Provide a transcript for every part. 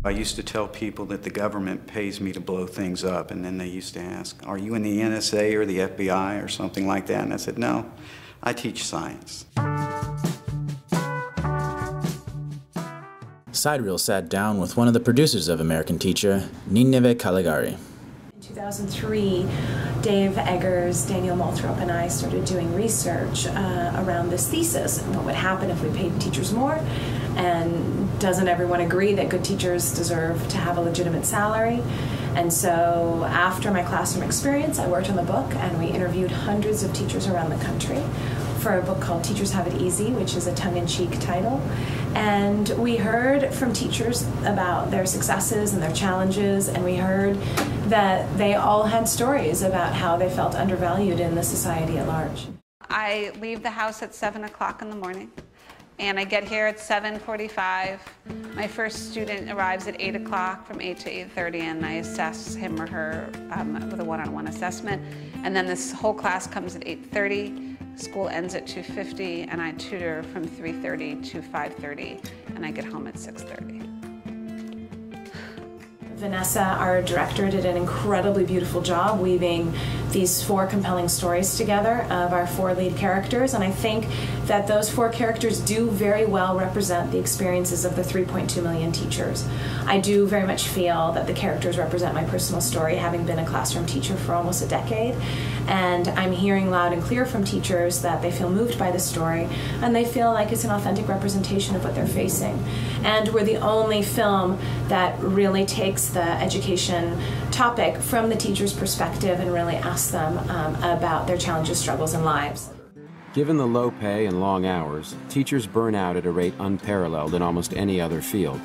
I used to tell people that the government pays me to blow things up, and then they used to ask, are you in the NSA or the FBI or something like that? And I said, no, I teach science. Sidereel sat down with one of the producers of American Teacher, Nineve Caligari. In 2003, Dave Eggers, Daniel Moulthrop, and I started doing research around this thesis and what would happen if we paid teachers more, and doesn't everyone agree that good teachers deserve to have a legitimate salary? And so after my classroom experience, I worked on the book and we interviewed hundreds of teachers around the country for a book called Teachers Have It Easy, which is a tongue-in-cheek title. And we heard from teachers about their successes and their challenges, and we heard that they all had stories about how they felt undervalued in the society at large. I leave the house at 7 o'clock in the morning, and I get here at 7:45. My first student arrives at 8 o'clock, from 8 to 8:30, and I assess him or her with a one-on-one assessment. And then this whole class comes at 8:30. School ends at 2:50, and I tutor from 3:30 to 5:30, and I get home at 6:30. Vanessa, our director, did an incredibly beautiful job weaving these 4 compelling stories together of our 4 lead characters, and I think that those 4 characters do very well represent the experiences of the 3.2 million teachers. I do very much feel that the characters represent my personal story, having been a classroom teacher for almost a decade, and I'm hearing loud and clear from teachers that they feel moved by the story, and they feel like it's an authentic representation of what they're facing. And we're the only film that really takes the education topic from the teacher's perspective and really asks them about their challenges, struggles, and lives. Given the low pay and long hours, teachers burn out at a rate unparalleled in almost any other field.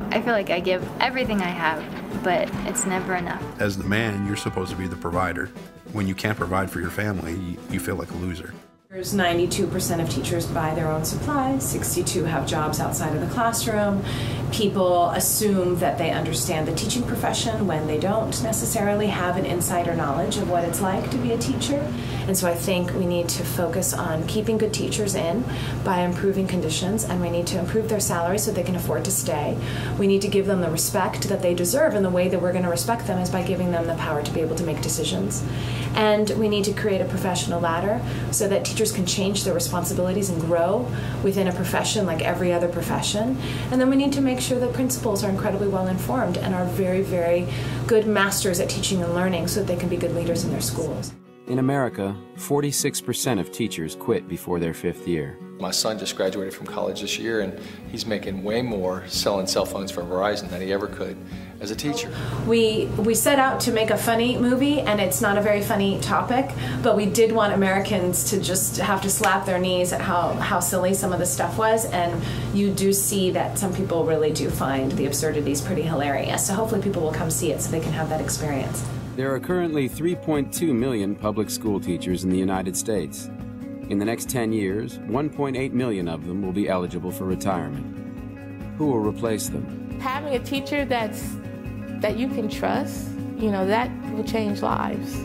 I feel like I give everything I have, but it's never enough. As the man, you're supposed to be the provider. When you can't provide for your family, you feel like a loser. 92% of teachers buy their own supplies, 62% have jobs outside of the classroom. People assume that they understand the teaching profession when they don't necessarily have an insider knowledge of what it's like to be a teacher. And so I think we need to focus on keeping good teachers in by improving conditions, and we need to improve their salaries so they can afford to stay. We need to give them the respect that they deserve, and the way that we're going to respect them is by giving them the power to be able to make decisions. And we need to create a professional ladder so that teachers can change their responsibilities and grow within a profession like every other profession. And then we need to make sure that principals are incredibly well informed and are very, very good masters at teaching and learning so that they can be good leaders in their schools. In America, 46% of teachers quit before their 5th year. My son just graduated from college this year, and he's making way more selling cell phones for Verizon than he ever could as a teacher. We set out to make a funny movie, and it's not a very funny topic, but we did want Americans to just have to slap their knees at how silly some of the stuff was, and you do see that some people really do find the absurdities pretty hilarious. So hopefully people will come see it so they can have that experience. There are currently 3.2 million public school teachers in the United States. In the next 10 years, 1.8 million of them will be eligible for retirement. Who will replace them? Having a teacher that you can trust, that will change lives.